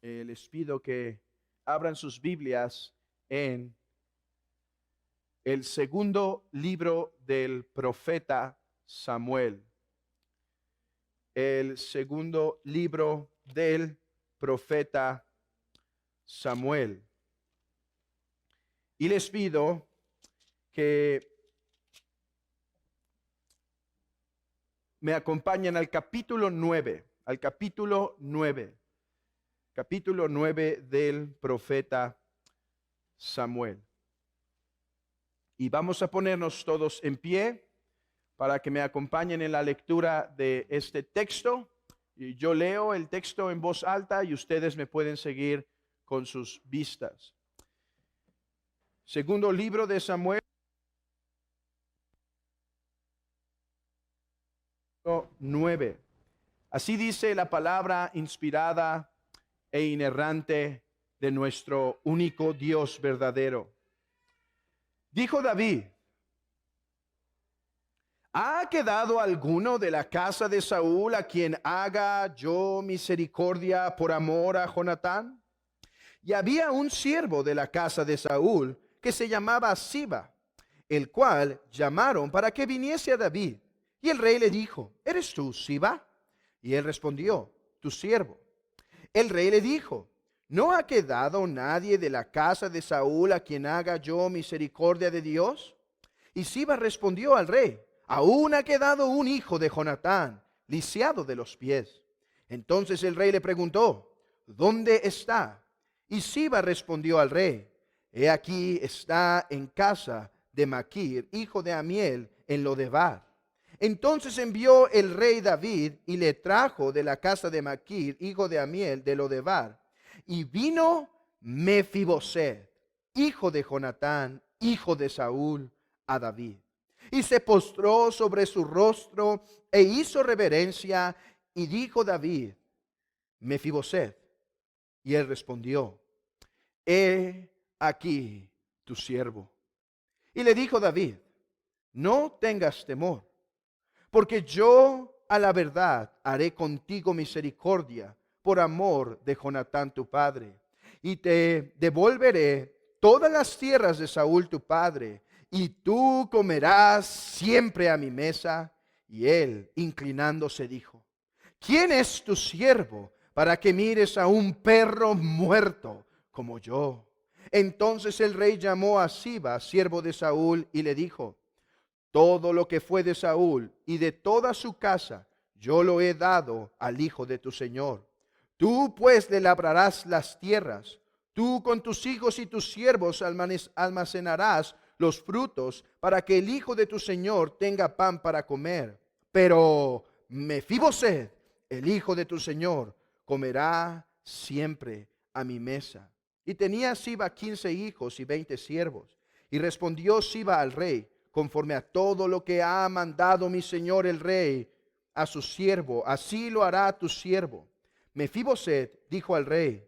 Les pido que abran sus Biblias en el segundo libro del profeta Samuel. El segundo libro del profeta Samuel. Y les pido que me acompañen al capítulo 9, capítulo 9 del profeta Samuel. Y vamos a ponernos todos en pie para que me acompañen en la lectura de este texto. Y yo leo el texto en voz alta y ustedes me pueden seguir con sus vistas. Segundo libro de Samuel 9. Así dice la palabra inspirada e inerrante de nuestro único Dios verdadero. Dijo David: ¿ha quedado alguno de la casa de Saúl a quien haga yo misericordia por amor a Jonatán? Y había un siervo de la casa de Saúl que se llamaba Siba, el cual llamaron para que viniese a David. Y el rey le dijo: ¿eres tú, Siba? Y él respondió: tu siervo. El rey le dijo: ¿no ha quedado nadie de la casa de Saúl a quien haga yo misericordia de Dios? Y Siba respondió al rey: aún ha quedado un hijo de Jonatán, lisiado de los pies. Entonces el rey le preguntó: ¿dónde está? Y Siba respondió al rey: he aquí está en casa de Maquir, hijo de Amiel, en Lodebar. Entonces envió el rey David y le trajo de la casa de Maquir, hijo de Amiel, de Lodebar. Y vino Mefiboset, hijo de Jonatán, hijo de Saúl, a David. Y se postró sobre su rostro e hizo reverencia. Y dijo David: Mefiboset. Y él respondió: he aquí tu siervo. Y le dijo David: no tengas temor, porque yo a la verdad haré contigo misericordia por amor de Jonatán tu padre. Y te devolveré todas las tierras de Saúl tu padre, y tú comerás siempre a mi mesa. Y él, inclinándose, dijo: ¿quién es tu siervo para que mires a un perro muerto como yo? Entonces el rey llamó a Siba, siervo de Saúl, y le dijo: todo lo que fue de Saúl y de toda su casa, yo lo he dado al hijo de tu señor. Tú pues le labrarás las tierras. Tú con tus hijos y tus siervos almacenarás los frutos para que el hijo de tu señor tenga pan para comer. Pero Mefiboset, el hijo de tu señor, comerá siempre a mi mesa. Y tenía Siba 15 hijos y 20 siervos. Y respondió Siba al rey: conforme a todo lo que ha mandado mi señor el rey a su siervo, así lo hará tu siervo. Mefiboset dijo el rey,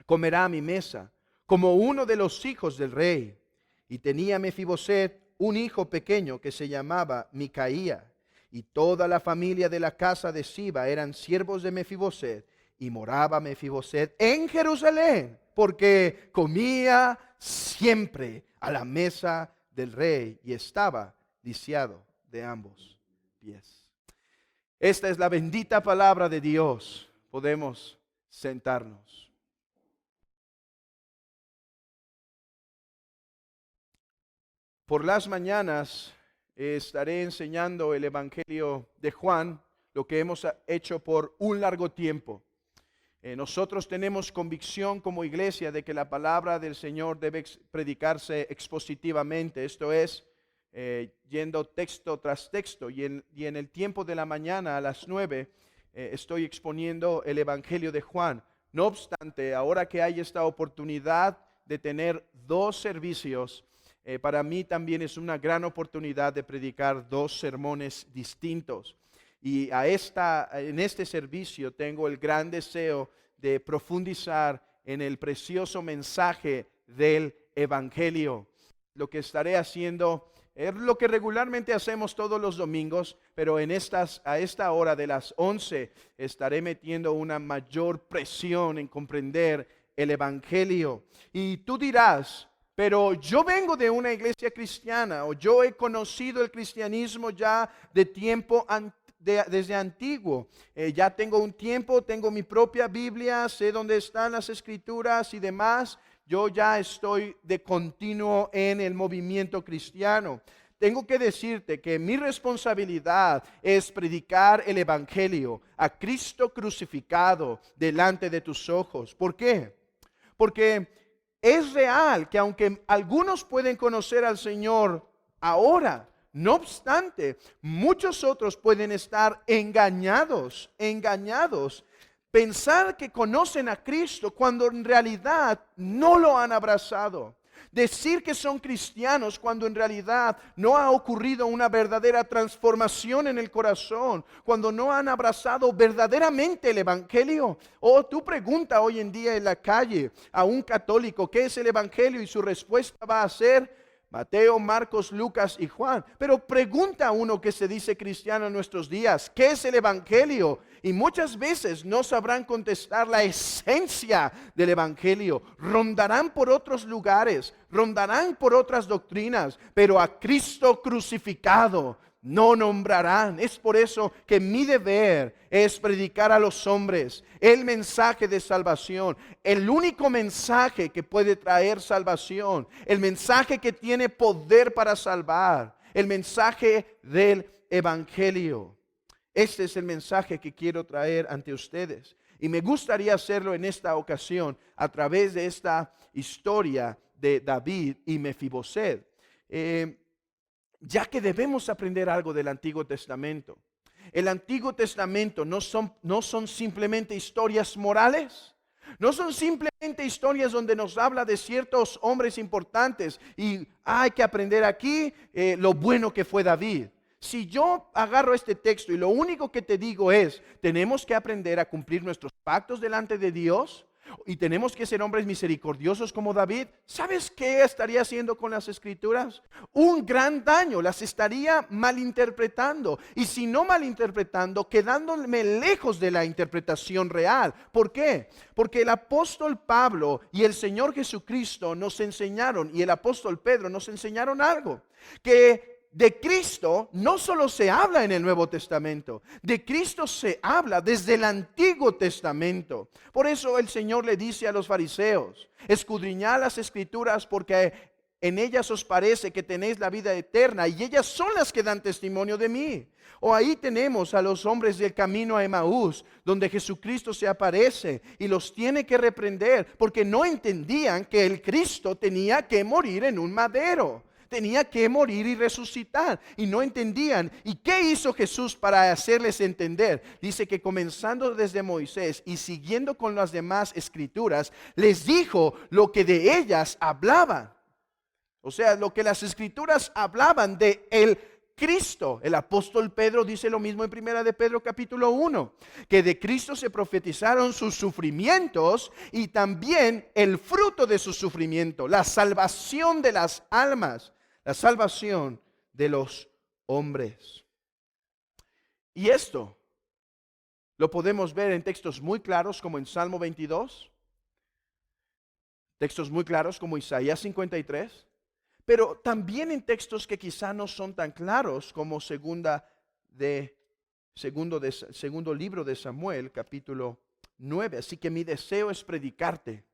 comerá a mi mesa como uno de los hijos del rey. Y tenía Mefiboset un hijo pequeño que se llamaba Micaía. Y toda la familia de la casa de Siba eran siervos de Mefiboset. Y moraba Mefiboset en Jerusalén, porque comía siempre a la mesa del rey y estaba lisiado de ambos pies. Esta es la bendita palabra de Dios. Podemos sentarnos. Por las mañanas estaré enseñando el Evangelio de Juan, lo que hemos hecho por un largo tiempo. Nosotros tenemos convicción como iglesia de que la palabra del Señor debe predicarse expositivamente, esto es, yendo texto tras texto. Y en el tiempo de la mañana a las 9 estoy exponiendo el Evangelio de Juan. No obstante, ahora que hay esta oportunidad de tener dos servicios, para mí también es una gran oportunidad de predicar dos sermones distintos. Y en este servicio tengo el gran deseo de profundizar en el precioso mensaje del Evangelio. Lo que estaré haciendo Es lo que regularmente hacemos todos los domingos, pero a esta hora de las 11 estaré metiendo una mayor presión en comprender el Evangelio. Y tú dirás, pero yo vengo de una iglesia cristiana, o yo he conocido el cristianismo ya de tiempo desde antiguo. Ya tengo un tiempo, tengo mi propia Biblia, sé dónde están las escrituras y demás. Yo ya estoy de continuo en el movimiento cristiano. Tengo que decirte que mi responsabilidad es predicar el Evangelio, a Cristo crucificado delante de tus ojos. ¿Por qué? Porque es real que aunque algunos pueden conocer al Señor ahora, no obstante, muchos otros pueden estar engañados. Pensar que conocen a Cristo cuando en realidad no lo han abrazado. Decir que son cristianos cuando en realidad no ha ocurrido una verdadera transformación en el corazón, cuando no han abrazado verdaderamente el Evangelio. O tú pregunta hoy en día en la calle a un católico qué es el Evangelio y su respuesta va a ser Mateo, Marcos, Lucas y Juan. Pero pregunta a uno que se dice cristiano en nuestros días, ¿qué es el Evangelio? Y muchas veces no sabrán contestar la esencia del Evangelio. Rondarán por otros lugares, rondarán por otras doctrinas, pero a Cristo crucificado no nombrarán. Es por eso que mi deber es predicar a los hombres el mensaje de salvación, el único mensaje que puede traer salvación, el mensaje que tiene poder para salvar, el mensaje del Evangelio. Este es el mensaje que quiero traer ante ustedes. Y me gustaría hacerlo en esta ocasión a través de esta historia de David y Mefiboset. Ya que debemos aprender algo del Antiguo Testamento. El Antiguo Testamento no son simplemente historias morales. No son simplemente historias donde nos habla de ciertos hombres importantes y hay que aprender aquí lo bueno que fue David. Si yo agarro este texto y lo único que te digo es, tenemos que aprender a cumplir nuestros pactos delante de Dios y tenemos que ser hombres misericordiosos como David, ¿sabes qué estaría haciendo con las escrituras? Un gran daño, las estaría malinterpretando. Y si no malinterpretando, quedándome lejos de la interpretación real. ¿Por qué? Porque el apóstol Pablo y el Señor Jesucristo nos enseñaron, y el apóstol Pedro nos enseñaron algo, que de Cristo no solo se habla en el Nuevo Testamento, de Cristo se habla desde el Antiguo Testamento. Por eso el Señor le dice a los fariseos, escudriñad las Escrituras porque en ellas os parece que tenéis la vida eterna y ellas son las que dan testimonio de mí. O ahí tenemos a los hombres del camino a Emaús, donde Jesucristo se aparece y los tiene que reprender porque no entendían que el Cristo tenía que morir en un madero. Tenía que morir y resucitar. Y no entendían. ¿Y qué hizo Jesús para hacerles entender? Dice que comenzando desde Moisés y siguiendo con las demás escrituras, les dijo lo que de ellas hablaban. O sea, lo que las escrituras hablaban de el Cristo. El apóstol Pedro dice lo mismo en 1 de Pedro capítulo 1, que de Cristo se profetizaron sus sufrimientos y también el fruto de su sufrimiento, la salvación de las almas, la salvación de los hombres. Y esto lo podemos ver en textos muy claros como en Salmo 22, textos muy claros como Isaías 53, pero también en textos que quizá no son tan claros como segundo libro de Samuel, capítulo 9. Así que mi deseo es predicarte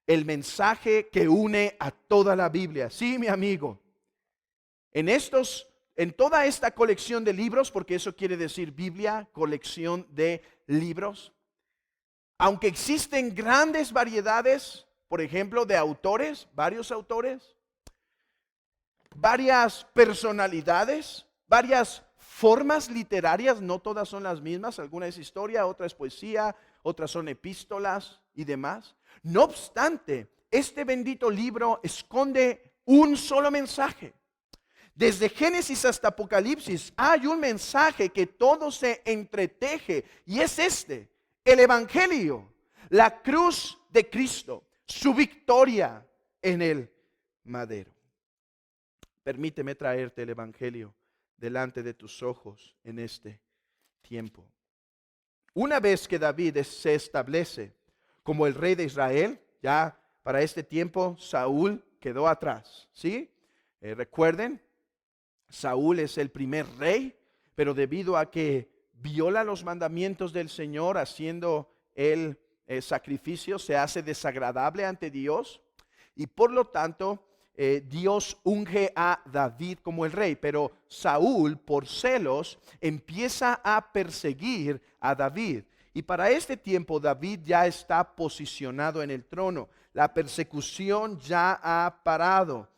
el mensaje que une a toda la Biblia. Sí, mi amigo. En toda esta colección de libros, porque eso quiere decir Biblia, colección de libros, aunque existen grandes variedades, por ejemplo, de autores, varios autores, varias personalidades, varias formas literarias, no todas son las mismas, alguna es historia, otra es poesía, otras son epístolas y demás. No obstante, este bendito libro esconde un solo mensaje. Desde Génesis hasta Apocalipsis hay un mensaje que todo se entreteje y es el Evangelio, la cruz de Cristo, su victoria en el madero. Permíteme traerte el Evangelio delante de tus ojos en este tiempo. Una vez que David se establece como el rey de Israel, ya para este tiempo Saúl quedó atrás, ¿sí? Recuerden, Saúl es el primer rey, pero debido a que viola los mandamientos del Señor haciendo el sacrificio, se hace desagradable ante Dios y por lo tanto Dios unge a David como el rey, pero Saúl por celos empieza a perseguir a David. Y para este tiempo David ya está posicionado en el trono. La persecución ya ha parado.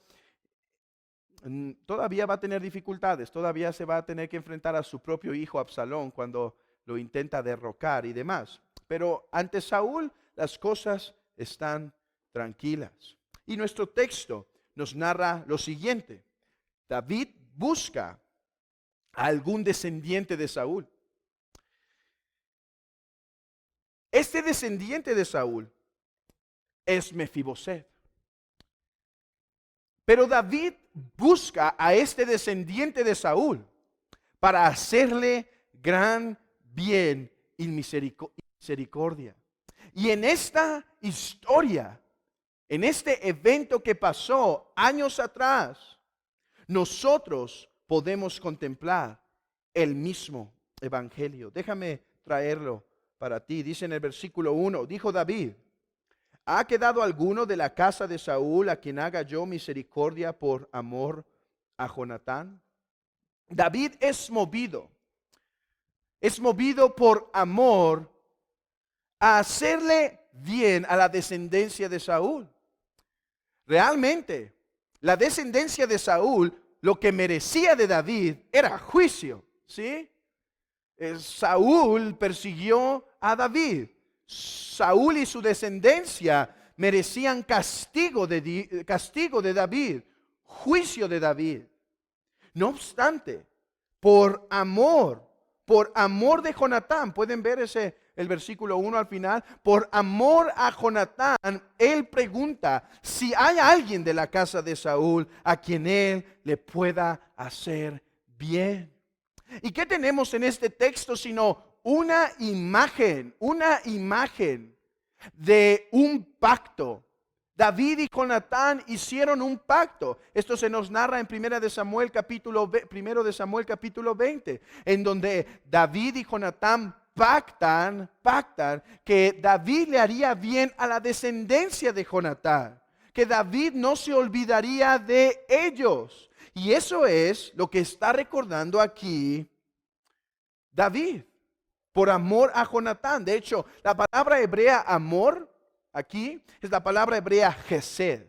Todavía va a tener dificultades, todavía se va a tener que enfrentar a su propio hijo Absalón cuando lo intenta derrocar y demás. Pero ante Saúl las cosas están tranquilas. Y nuestro texto nos narra lo siguiente. David busca a algún descendiente de Saúl. Este descendiente de Saúl es Mefiboset. Pero David busca a este descendiente de Saúl para hacerle gran bien y misericordia. Y en esta historia, en este evento que pasó años atrás, nosotros podemos contemplar el mismo evangelio. Déjame traerlo para ti. Dice en el versículo 1, dijo David: ¿ha quedado alguno de la casa de Saúl a quien haga yo misericordia por amor a Jonatán? David es movido por amor a hacerle bien a la descendencia de Saúl. Realmente, la descendencia de Saúl, lo que merecía de David era juicio, ¿sí? Saúl persiguió a David. Saúl y su descendencia merecían castigo de David, juicio de David. No obstante, por amor de Jonatán, pueden ver el versículo 1 al final, por amor a Jonatán, él pregunta si hay alguien de la casa de Saúl a quien él le pueda hacer bien. ¿Y qué tenemos en este texto sino una imagen de un pacto? David y Jonatán hicieron un pacto. Esto se nos narra en 1 de Samuel capítulo 20, en donde David y Jonatán pactan que David le haría bien a la descendencia de Jonatán, que David no se olvidaría de ellos. Y eso es lo que está recordando aquí David, por amor a Jonatán. De hecho, la palabra hebrea amor aquí es la palabra hebrea gesed.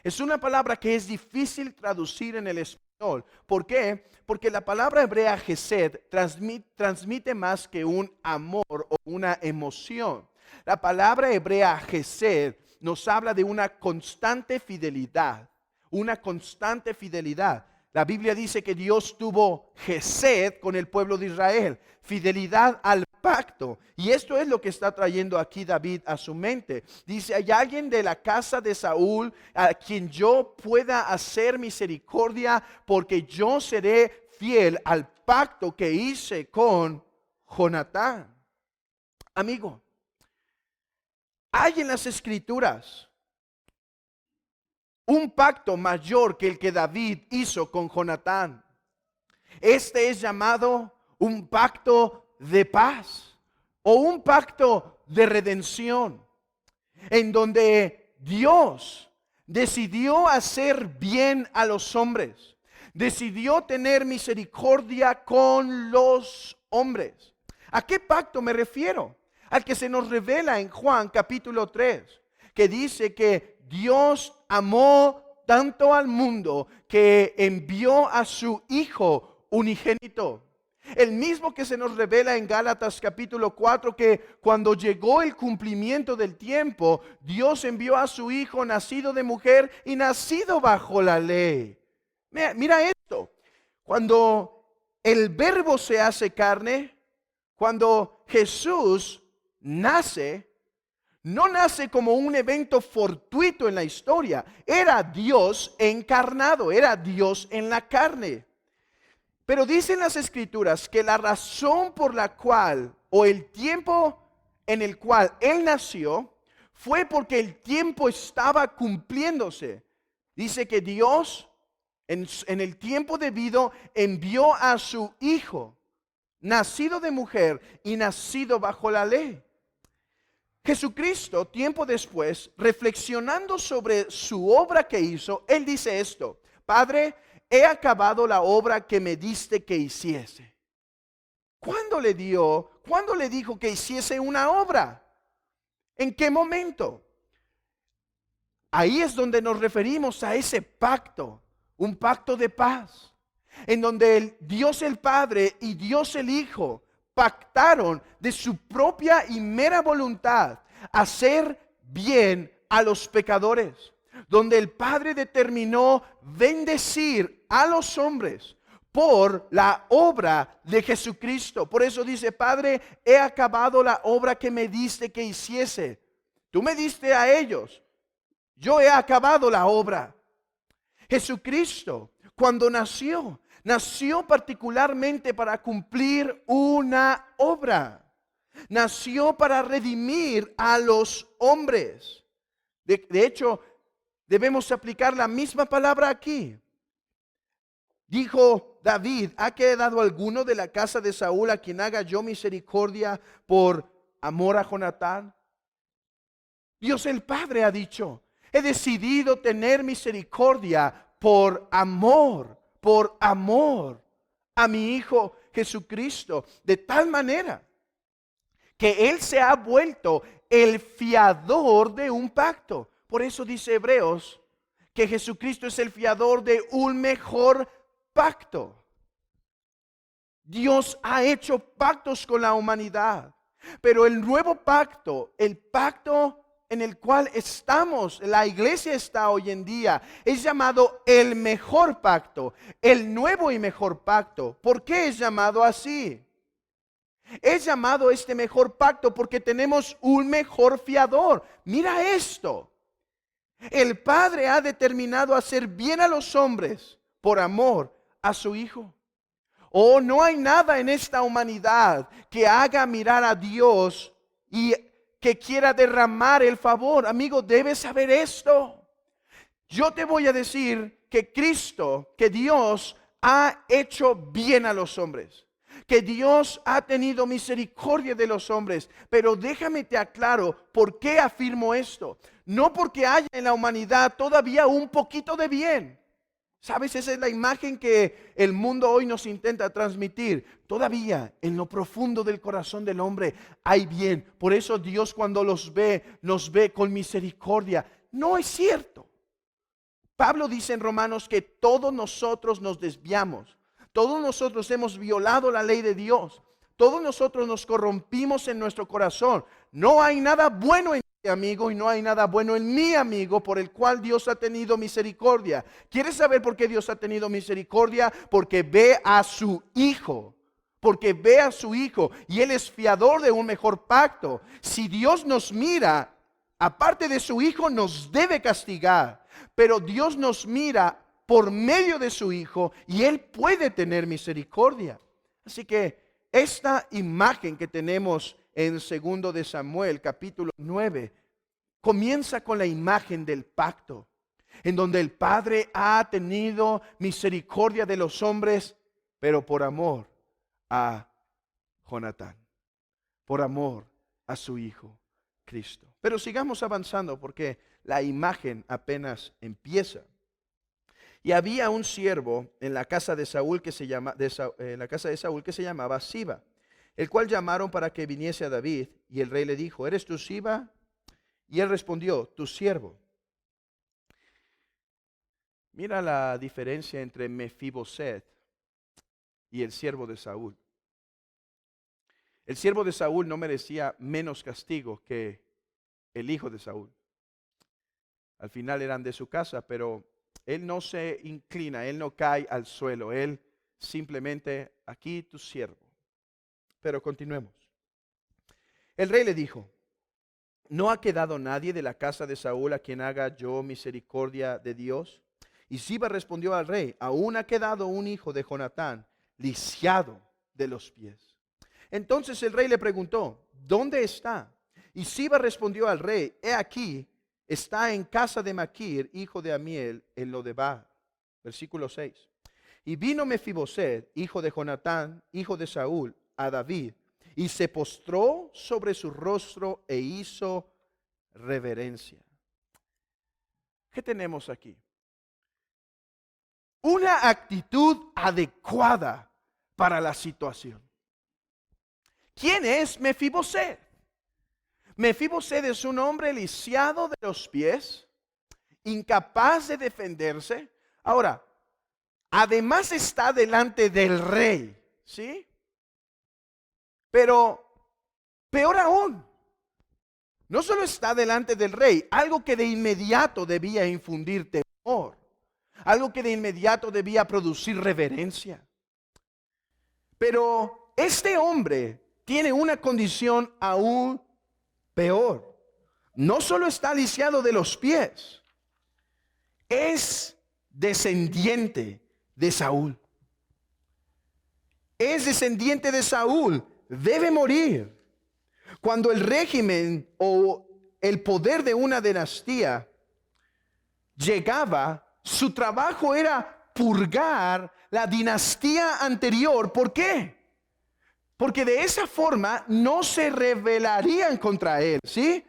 Es una palabra que es difícil traducir en el español. ¿Por qué? Porque la palabra hebrea gesed transmite más que un amor o una emoción. La palabra hebrea gesed nos habla de una constante fidelidad. Una constante fidelidad. La Biblia dice que Dios tuvo gesed con el pueblo de Israel, fidelidad al pacto. Y esto es lo que está trayendo aquí David a su mente. Dice, ¿hay alguien de la casa de Saúl a quien yo pueda hacer misericordia? Porque yo seré fiel al pacto que hice con Jonatán. Amigo, hay en las Escrituras un pacto mayor que el que David hizo con Jonatán. Este es llamado un pacto de paz o un pacto de redención, en donde Dios decidió hacer bien a los hombres, decidió tener misericordia con los hombres. ¿A qué pacto me refiero? Al que se nos revela en Juan capítulo 3, que dice que Dios amó tanto al mundo que envió a su Hijo unigénito. El mismo que se nos revela en Gálatas capítulo 4, que cuando llegó el cumplimiento del tiempo, Dios envió a su Hijo nacido de mujer y nacido bajo la ley. Mira esto, cuando el Verbo se hace carne, cuando Jesús nace, no nace como un evento fortuito en la historia. Era Dios encarnado, era Dios en la carne. Pero dicen las Escrituras que la razón por la cual, o el tiempo en el cual Él nació, fue porque el tiempo estaba cumpliéndose. Dice que Dios, en el tiempo debido, envió a su Hijo, nacido de mujer y nacido bajo la ley. Jesucristo, tiempo después, reflexionando sobre su obra que hizo, Él dice esto: Padre, he acabado la obra que me diste que hiciese. ¿Cuándo le dijo que hiciese una obra? ¿En qué momento? Ahí es donde nos referimos a ese pacto, un pacto de paz, en donde Dios el Padre y Dios el Hijo pactaron de su propia y mera voluntad hacer bien a los pecadores, donde el Padre determinó bendecir a los hombres por la obra de Jesucristo. Por eso dice: Padre, he acabado la obra que me diste que hiciese. Tú me diste a ellos, yo he acabado la obra. Jesucristo, cuando nació particularmente para cumplir una obra. Nació para redimir a los hombres. De hecho, debemos aplicar la misma palabra aquí. Dijo David: ¿ha quedado alguno de la casa de Saúl a quien haga yo misericordia por amor a Jonatán? Dios el Padre ha dicho: he decidido tener misericordia por amor a mi Hijo Jesucristo, de tal manera que Él se ha vuelto el fiador de un pacto. Por eso dice Hebreos que Jesucristo es el fiador de un mejor pacto. Dios ha hecho pactos con la humanidad, pero el nuevo pacto, el pacto en el cual estamos, la iglesia está hoy en día, es llamado el mejor pacto, el nuevo y mejor pacto. ¿Por qué es llamado así? Es llamado este mejor pacto porque tenemos un mejor fiador. Mira esto: el Padre ha determinado hacer bien a los hombres por amor a su Hijo. Oh, no hay nada en esta humanidad que haga mirar a Dios y que quiera derramar el favor. Amigo, debes saber esto. Yo te voy a decir que Cristo, que Dios ha hecho bien a los hombres, que Dios ha tenido misericordia de los hombres. Pero déjame te aclaro por qué afirmo esto. No porque haya en la humanidad todavía un poquito de bien. ¿Sabes? Esa es la imagen que el mundo hoy nos intenta transmitir. Todavía en lo profundo del corazón del hombre hay bien. Por eso Dios, cuando nos ve con misericordia. No es cierto. Pablo dice en Romanos que todos nosotros nos desviamos. Todos nosotros hemos violado la ley de Dios. Todos nosotros nos corrompimos en nuestro corazón. No hay nada bueno en mi amigo y no hay nada bueno en mi amigo, por el cual Dios ha tenido misericordia. ¿Quieres saber por qué Dios ha tenido misericordia? Porque ve a su Hijo. Porque ve a su Hijo y Él es fiador de un mejor pacto. Si Dios nos mira, aparte de su Hijo, nos debe castigar. Pero Dios nos mira por medio de su Hijo y Él puede tener misericordia. Así que esta imagen que tenemos en 2 de Samuel, capítulo 9, comienza con la imagen del pacto, en donde el Padre ha tenido misericordia de los hombres, pero por amor a Jonatán, por amor a su Hijo Cristo. Pero sigamos avanzando porque la imagen apenas empieza. Y había un siervo en la casa de Saúl que se llamaba Siba, el cual llamaron para que viniese a David. Y el rey le dijo: ¿eres tú Siba? Y él respondió: tu siervo. Mira la diferencia entre Mefiboset y el siervo de Saúl. El siervo de Saúl no merecía menos castigo que el hijo de Saúl. Al final eran de su casa, pero él no se inclina, él no cae al suelo, él simplemente: aquí tu siervo. Pero continuemos. El rey le dijo: ¿no ha quedado nadie de la casa de Saúl a quien haga yo misericordia de Dios? Y Siba respondió al rey, aún ha quedado un hijo de Jonatán, lisiado de los pies. Entonces el rey le preguntó, ¿dónde está? Y Siba respondió al rey, he aquí, está en casa de Maquir, hijo de Amiel, en Lodebar. Versículo 6. Y vino Mefiboset, hijo de Jonatán, hijo de Saúl, a David, y se postró sobre su rostro e hizo reverencia. ¿Qué tenemos aquí? Una actitud adecuada para la situación. ¿Quién es Mefiboset? Mefiboset es un hombre lisiado de los pies, incapaz de defenderse. Ahora, además está delante del rey, ¿sí? Pero, peor aún, no solo está delante del rey, algo que de inmediato debía infundir temor, algo que de inmediato debía producir reverencia. Pero este hombre tiene una condición aún peor. No solo está lisiado de los pies, es descendiente de Saúl. Es descendiente de Saúl, debe morir. Cuando el régimen o el poder de una dinastía llegaba, su trabajo era purgar la dinastía anterior. ¿Por qué? Porque de esa forma no se rebelarían contra él, ¿sí?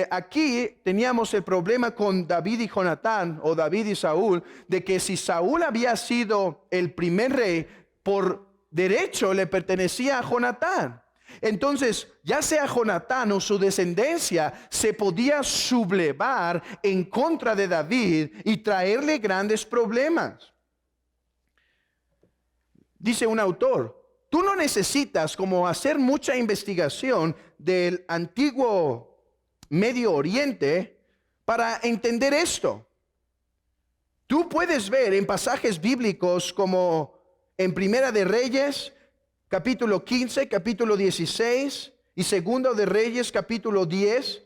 Aquí teníamos el problema con David y Jonatán, o David y Saúl, de que si Saúl había sido el primer rey, por derecho le pertenecía a Jonatán. Entonces, ya sea Jonatán o su descendencia, se podía sublevar en contra de David y traerle grandes problemas. Dice un autor, tú no necesitas como hacer mucha investigación del antiguo Medio Oriente para entender esto. Tú puedes ver en pasajes bíblicos como en Primera de Reyes, capítulo 15, capítulo 16 y Segundo de Reyes, capítulo 10,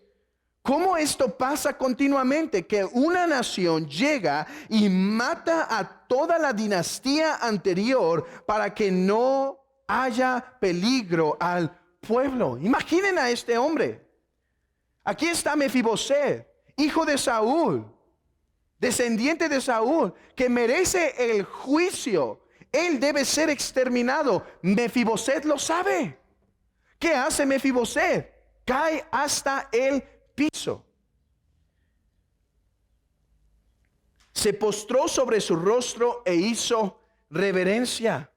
cómo esto pasa continuamente, que una nación llega y mata a toda la dinastía anterior para que no haya peligro al pueblo. Imaginen a este hombre. Aquí está Mefiboset, hijo de Saúl, descendiente de Saúl, que merece el juicio. Él debe ser exterminado. Mefiboset lo sabe. ¿Qué hace Mefiboset? Cae hasta el piso. Se postró sobre su rostro e hizo reverencia.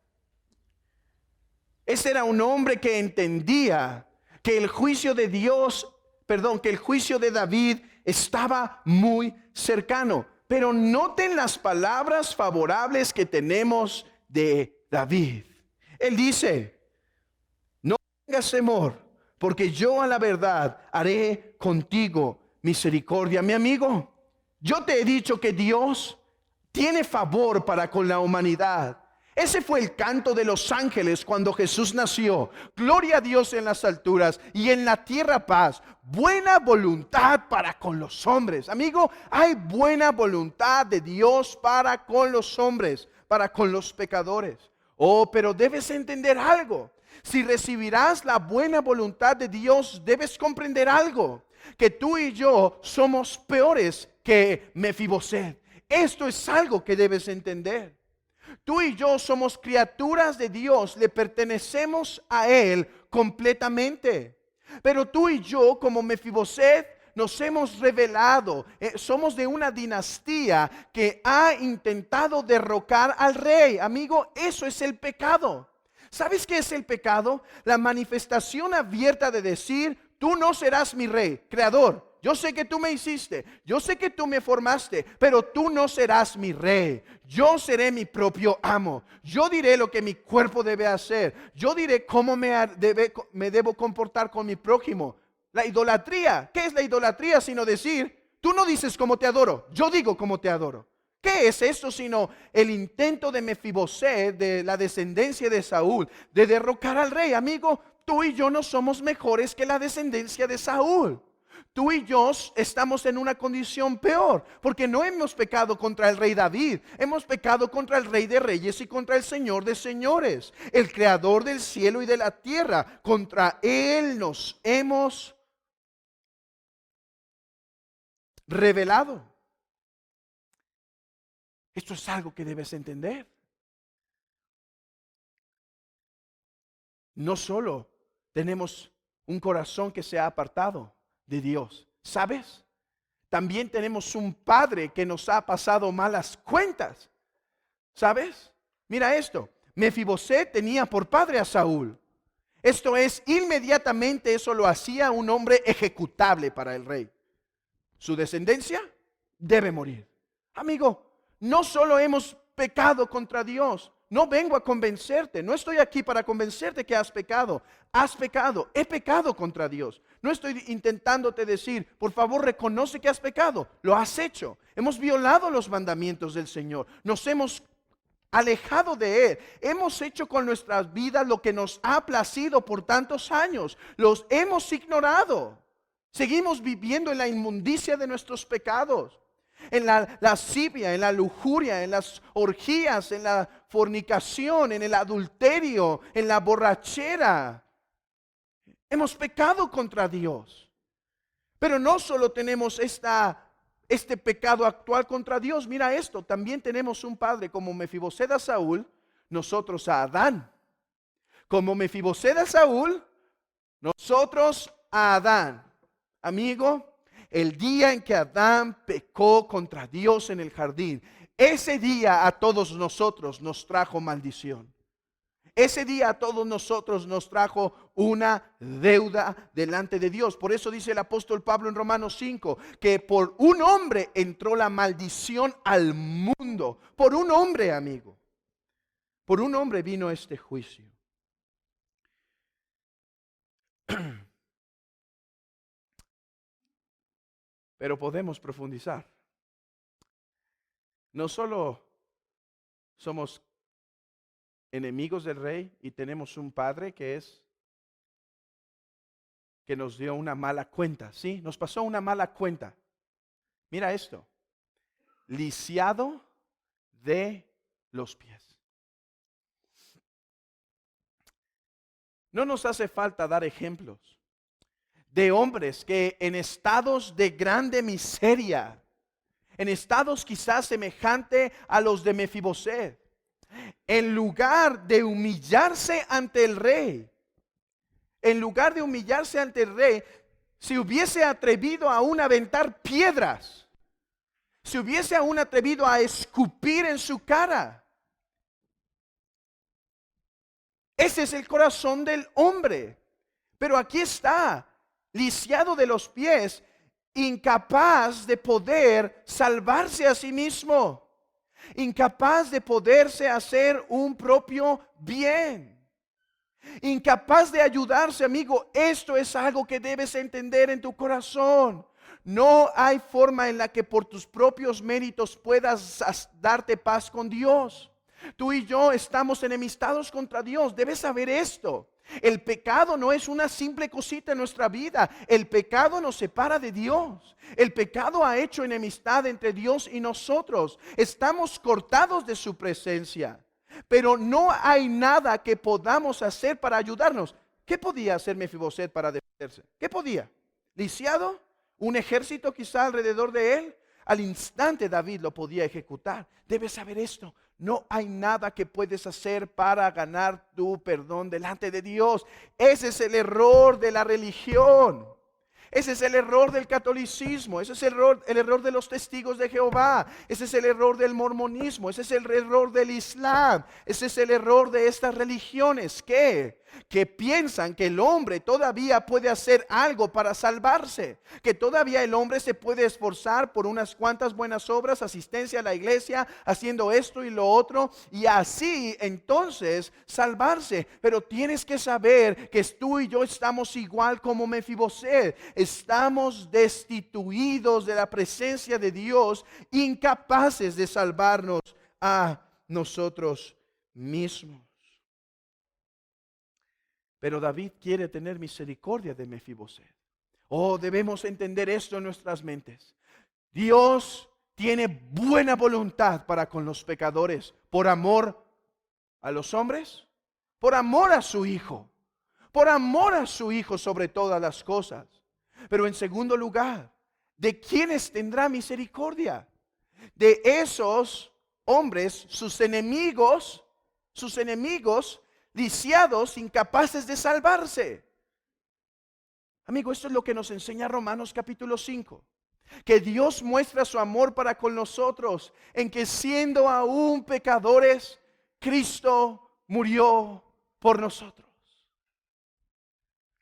Ese era un hombre que entendía que el juicio de Dios, que el juicio de David estaba muy cercano. Pero noten las palabras favorables que tenemos de David. Él dice, no tengas temor, porque yo a la verdad haré contigo misericordia. Mi amigo, yo te he dicho que Dios tiene favor para con la humanidad. Ese fue el canto de los ángeles cuando Jesús nació. Gloria a Dios en las alturas y en la tierra paz. Buena voluntad para con los hombres. Amigo, hay buena voluntad de Dios para con los hombres, para con los pecadores. Oh, pero debes entender algo. Si recibirás la buena voluntad de Dios, debes comprender algo. Que tú y yo somos peores que Mefiboset. Esto es algo que debes entender. Tú y yo somos criaturas de Dios, le pertenecemos a Él completamente. Pero tú y yo, como Mefiboset, nos hemos revelado, somos de una dinastía que ha intentado derrocar al rey. Amigo, eso es el pecado. ¿Sabes qué es el pecado? La manifestación abierta de decir, tú no serás mi rey, creador. Yo sé que tú me hiciste, yo sé que tú me formaste, pero tú no serás mi rey. Yo seré mi propio amo. Yo diré lo que mi cuerpo debe hacer. Yo diré cómo me debo comportar con mi prójimo. La idolatría, ¿qué es la idolatría? Sino decir, tú no dices cómo te adoro, yo digo cómo te adoro. ¿Qué es esto sino el intento de Mefiboset, de la descendencia de Saúl, de derrocar al rey? Amigo, tú y yo no somos mejores que la descendencia de Saúl. tú y yo estamos en una condición peor, porque no hemos pecado contra el rey David, hemos pecado contra el rey de reyes y contra el señor de señores, el creador del cielo y de la tierra. Contra él nos hemos rebelado. Esto es algo que debes entender. No solo tenemos un corazón que se ha apartado de Dios, ¿sabes? También tenemos un padre que nos ha pasado malas cuentas, ¿sabes? Mira esto, Mefiboset tenía por padre a Saúl. Esto es, inmediatamente eso lo hacía un hombre ejecutable para el rey. Su descendencia debe morir. Amigo, no solo hemos pecado contra Dios, no vengo a convencerte, no estoy aquí para convencerte que has pecado. Has pecado, he pecado contra Dios. No estoy intentándote decir, por favor reconoce que has pecado. Lo has hecho. Hemos violado los mandamientos del Señor. Nos hemos alejado de Él. Hemos hecho con nuestras vidas lo que nos ha placido por tantos años. Los hemos ignorado. Seguimos viviendo en la inmundicia de nuestros pecados, en la lascivia, en la lujuria, en las orgías, en la fornicación, en el adulterio, en la borrachera. Hemos pecado contra Dios. Pero no solo tenemos este pecado actual contra Dios. Mira esto, también tenemos un padre como Mefiboset a Saúl, nosotros a Adán. Como Mefiboset a Saúl, nosotros a Adán. Amigo, el día en que Adán pecó contra Dios en el jardín, ese día a todos nosotros nos trajo maldición. Ese día a todos nosotros nos trajo una deuda delante de Dios. Por eso dice el apóstol Pablo en Romanos 5, que por un hombre entró la maldición al mundo. Por un hombre, amigo. Por un hombre vino este juicio. Pero podemos profundizar. No solo somos enemigos del rey y tenemos un padre que nos dio una mala cuenta, ¿sí? Nos pasó una mala cuenta. Mira esto. Lisiado de los pies. No nos hace falta dar ejemplos de hombres que en estados de grande miseria, en estados quizás semejante a los de Mefiboset, en lugar de humillarse ante el rey, se hubiese atrevido aún a aventar piedras, se hubiese aún atrevido a escupir en su cara. Ese es el corazón del hombre. Pero aquí está, lisiado de los pies, incapaz de poder salvarse a sí mismo, incapaz de poderse hacer un propio bien, incapaz de ayudarse, amigo. Esto es algo que debes entender en tu corazón. No hay forma en la que por tus propios méritos puedas darte paz con Dios. Tú y yo estamos enemistados contra Dios. Debes saber esto. El pecado no es una simple cosita en nuestra vida. El pecado nos separa de Dios. El pecado ha hecho enemistad entre Dios y nosotros. Estamos cortados de su presencia. Pero no hay nada que podamos hacer para ayudarnos. ¿Qué podía hacer Mefiboset para defenderse? ¿Qué podía? ¿Lisiado? ¿Un ejército quizá alrededor de él? Al instante David lo podía ejecutar. Debes saber esto. No hay nada que puedes hacer para ganar tu perdón delante de Dios. Ese es el error de la religión. Ese es el error del catolicismo. Ese es el error de los testigos de Jehová. Ese es el error del mormonismo. Ese es el error del Islam. Ese es el error de estas religiones que piensan que el hombre todavía puede hacer algo para salvarse, que todavía el hombre se puede esforzar por unas cuantas buenas obras, asistencia a la iglesia, haciendo esto y lo otro, y así entonces salvarse. Pero tienes que saber que tú y yo estamos igual como Mefiboset. Estamos destituidos de la presencia de Dios, incapaces de salvarnos a nosotros mismos. Pero David quiere tener misericordia de Mefiboset. Oh, debemos entender esto en nuestras mentes. Dios tiene buena voluntad para con los pecadores, por amor a los hombres, por amor a su Hijo, por amor a su Hijo sobre todas las cosas. Pero en segundo lugar, ¿de quiénes tendrá misericordia? De esos hombres, sus enemigos, lisiados, incapaces de salvarse. Amigo, esto es lo que nos enseña Romanos capítulo 5. Que Dios muestra su amor para con nosotros, en que siendo aún pecadores, Cristo murió por nosotros.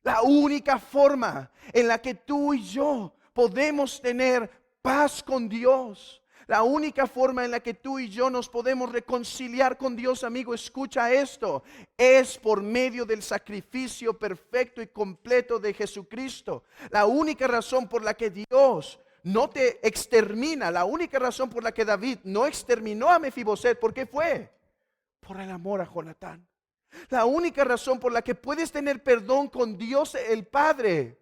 La única forma en la que tú y yo podemos tener paz con Dios, la única forma en la que tú y yo nos podemos reconciliar con Dios, amigo, escucha esto, es por medio del sacrificio perfecto y completo de Jesucristo. La única razón por la que Dios no te extermina, la única razón por la que David no exterminó a Mefiboset, ¿por qué fue? Por el amor a Jonatán. La única razón por la que puedes tener perdón con Dios el Padre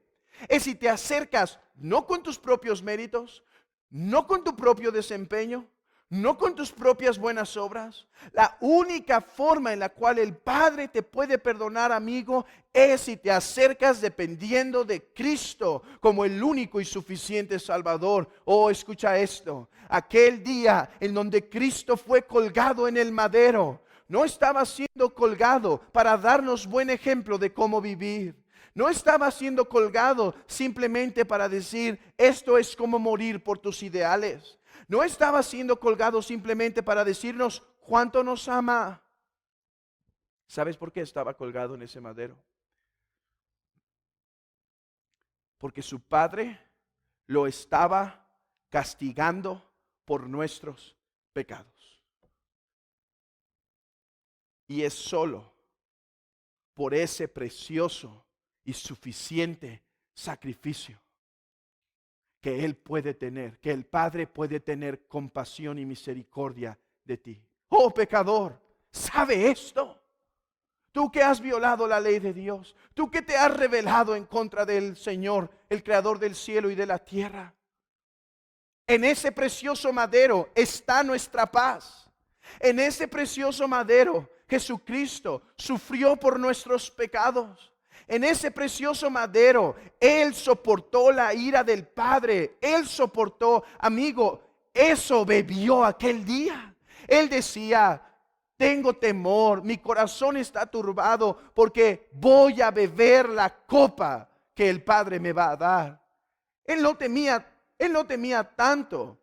es si te acercas no con tus propios méritos, no con tu propio desempeño, no con tus propias buenas obras. La única forma en la cual el Padre te puede perdonar, amigo, es si te acercas dependiendo de Cristo como el único y suficiente Salvador. Oh, escucha esto. Aquel día en donde Cristo fue colgado en el madero, no estaba siendo colgado para darnos buen ejemplo de cómo vivir. No estaba siendo colgado simplemente para decir, esto es como morir por tus ideales. No estaba siendo colgado simplemente para decirnos cuánto nos ama. ¿Sabes por qué estaba colgado en ese madero? Porque su Padre lo estaba castigando por nuestros pecados. Y es solo por ese precioso y suficiente sacrificio que Él puede tener, que el Padre puede tener compasión y misericordia de ti. Oh pecador, ¿sabe esto? Tú que has violado la ley de Dios, tú que te has rebelado en contra del Señor, el creador del cielo y de la tierra. En ese precioso madero está nuestra paz. En ese precioso madero Jesucristo sufrió por nuestros pecados. En ese precioso madero Él soportó la ira del Padre. Él soportó, amigo, eso bebió aquel día. Él decía, tengo temor, mi corazón está turbado porque voy a beber la copa que el Padre me va a dar. Él no temía tanto.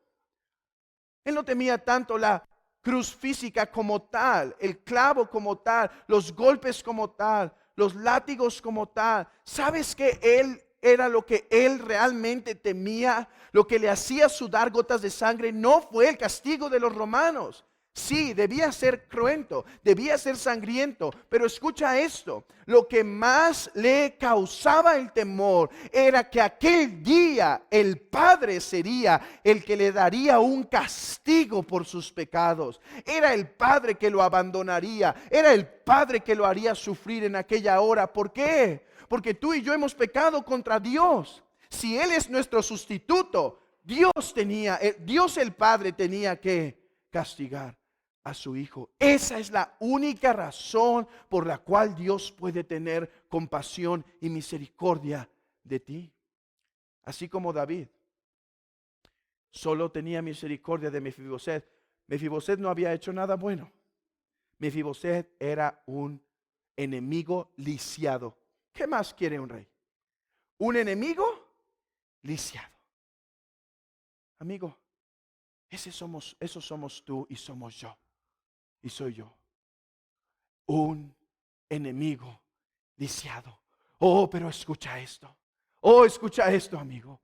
Él no temía tanto la cruz física como tal, el clavo como tal, los golpes como tal, los látigos como tal. ¿Sabes que Él era lo que Él realmente temía? Lo que le hacía sudar gotas de sangre no fue el castigo de los romanos. Sí, debía ser cruento, debía ser sangriento, pero escucha esto, lo que más le causaba el temor era que aquel día el Padre sería el que le daría un castigo por sus pecados. Era el Padre que lo abandonaría, era el Padre que lo haría sufrir en aquella hora. ¿Por qué? Porque tú y yo hemos pecado contra Dios. Si Él es nuestro sustituto, Dios el Padre tenía que castigar a su Hijo. Esa es la única razón por la cual Dios puede tener compasión y misericordia de ti. Así como David solo tenía misericordia de Mefiboset. Mefiboset no había hecho nada bueno. Mefiboset era un enemigo lisiado. ¿Qué más quiere un rey? Un enemigo lisiado. Amigo, esos somos tú y somos yo. Y soy yo, un enemigo lisiado. Oh, pero escucha esto. Oh, escucha esto, amigo.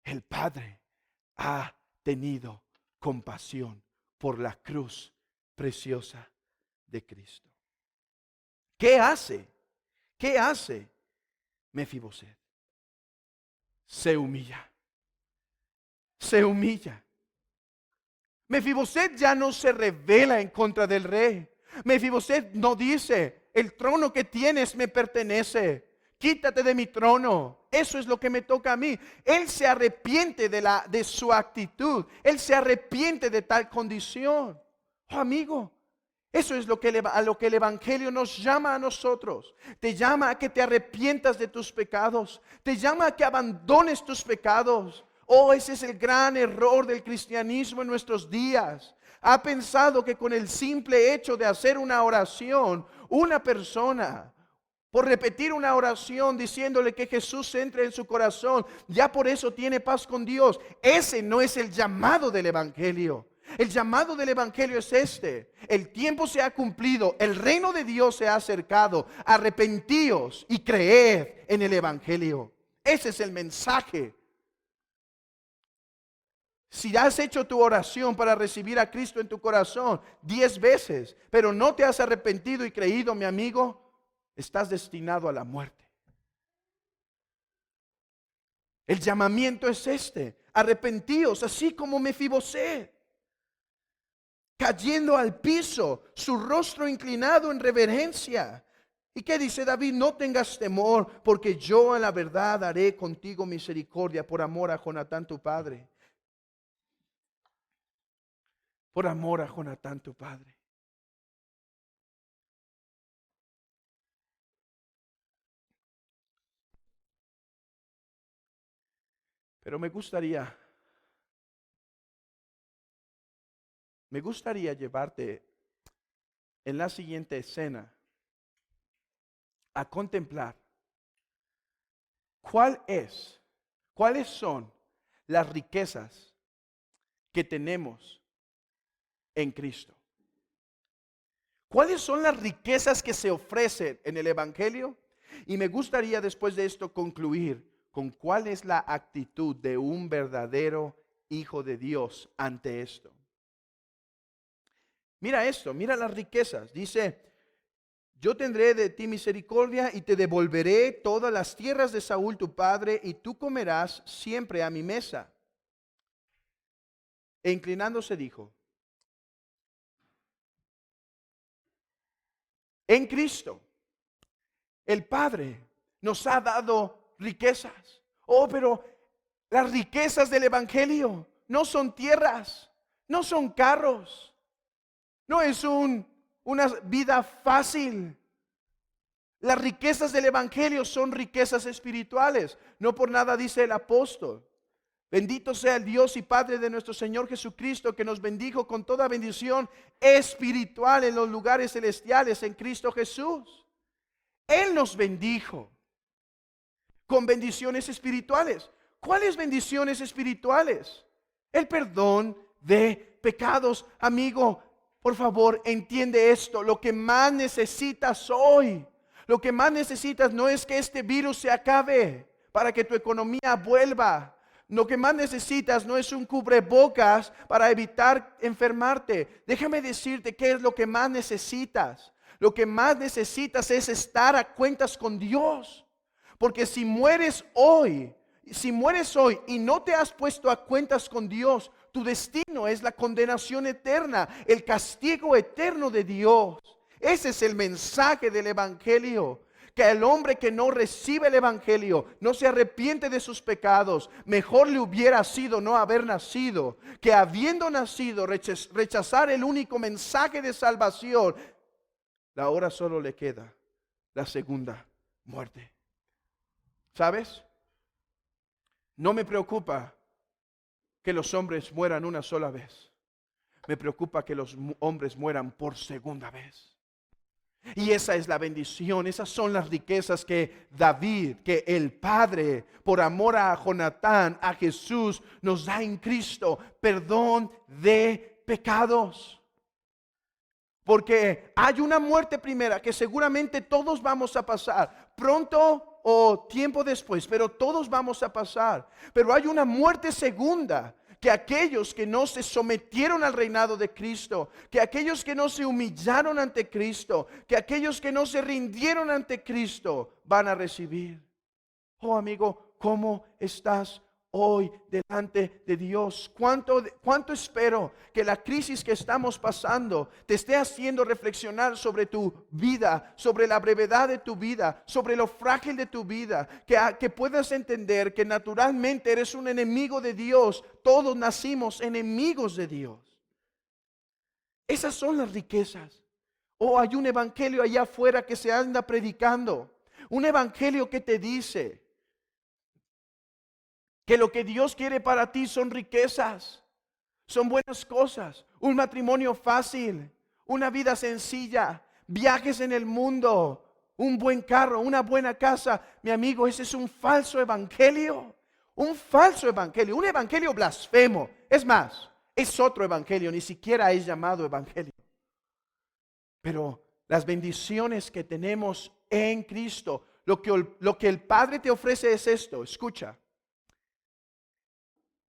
El Padre ha tenido compasión por la cruz preciosa de Cristo. ¿Qué hace? ¿Qué hace Mefiboset? Se humilla. Se humilla. Mefiboset ya no se rebela en contra del rey. Mefiboset no dice, el trono que tienes me pertenece, quítate de mi trono. Eso es lo que me toca a mí. Él se arrepiente de su actitud. Él se arrepiente de tal condición. Oh, amigo, eso es a lo que el Evangelio nos llama a nosotros. Te llama a que te arrepientas de tus pecados. Te llama a que abandones tus pecados. Oh, ese es el gran error del cristianismo en nuestros días. Ha pensado que con el simple hecho de hacer una oración, una persona, por repetir una oración diciéndole que Jesús entre en su corazón, ya por eso tiene paz con Dios. Ese no es el llamado del Evangelio. El llamado del Evangelio es este: el tiempo se ha cumplido, el reino de Dios se ha acercado, arrepentíos y creed en el Evangelio. Ese es el mensaje. Si has hecho tu oración para recibir a Cristo en tu corazón 10 veces, pero no te has arrepentido y creído, mi amigo, estás destinado a la muerte. El llamamiento es este: arrepentíos, así como Mefiboset, cayendo al piso, su rostro inclinado en reverencia. ¿Y qué dice David? No tengas temor, porque yo en la verdad haré contigo misericordia por amor a Jonatán tu padre. Por amor a Jonatán tu padre. Pero me gustaría llevarte en la siguiente escena a contemplar cuáles son las riquezas que tenemos en Cristo. ¿Cuáles son las riquezas que se ofrecen en el Evangelio? Y me gustaría después de esto concluir con cuál es la actitud de un verdadero hijo de Dios ante esto. Mira esto, mira las riquezas. Dice: yo tendré de ti misericordia y te devolveré todas las tierras de Saúl tu padre, y tú comerás siempre a mi mesa. E inclinándose dijo: en Cristo, el Padre nos ha dado riquezas. Oh, pero las riquezas del Evangelio no son tierras, no son carros, no es una vida fácil. Las riquezas del Evangelio son riquezas espirituales. No por nada dice el apóstol: bendito sea el Dios y Padre de nuestro Señor Jesucristo, que nos bendijo con toda bendición espiritual en los lugares celestiales en Cristo Jesús. Él nos bendijo con bendiciones espirituales. ¿Cuáles bendiciones espirituales? El perdón de pecados. Amigo, por favor, entiende esto. Lo que más necesitas hoy, lo que más necesitas no es que este virus se acabe para que tu economía vuelva. Lo que más necesitas no es un cubrebocas para evitar enfermarte. Déjame decirte qué es lo que más necesitas. Lo que más necesitas es estar a cuentas con Dios. Porque si mueres hoy y no te has puesto a cuentas con Dios, tu destino es la condenación eterna, el castigo eterno de Dios. Ese es el mensaje del Evangelio. Que el hombre que no recibe el Evangelio, no se arrepiente de sus pecados, mejor le hubiera sido no haber nacido, que habiendo nacido rechazar el único mensaje de salvación. Ahora solo le queda la segunda muerte. ¿Sabes? No me preocupa que los hombres mueran una sola vez. Me preocupa que los hombres mueran por segunda vez. Y esa es la bendición, esas son las riquezas que David, que el Padre, por amor a Jonatán, a Jesús, nos da en Cristo: perdón de pecados. Porque hay una muerte primera que seguramente todos vamos a pasar, pronto o tiempo después, pero todos vamos a pasar. Pero hay una muerte segunda, que aquellos que no se sometieron al reinado de Cristo, que aquellos que no se humillaron ante Cristo, que aquellos que no se rindieron ante Cristo van a recibir. Oh amigo, ¿cómo estás hoy delante de Dios? ¿Cuánto espero que la crisis que estamos pasando te esté haciendo reflexionar sobre tu vida, sobre la brevedad de tu vida, sobre lo frágil de tu vida, que puedas entender que naturalmente eres un enemigo de Dios? Todos nacimos enemigos de Dios. Esas son las riquezas. Hay un evangelio allá afuera que se anda predicando. Un evangelio que te dice que lo que Dios quiere para ti son riquezas, son buenas cosas, un matrimonio fácil, una vida sencilla, viajes en el mundo, un buen carro, una buena casa. Mi amigo, ese es un falso evangelio. Un falso evangelio, un evangelio blasfemo. Es más, es otro evangelio, ni siquiera es llamado evangelio. Pero las bendiciones que tenemos en Cristo, lo que el Padre te ofrece es esto. Escucha,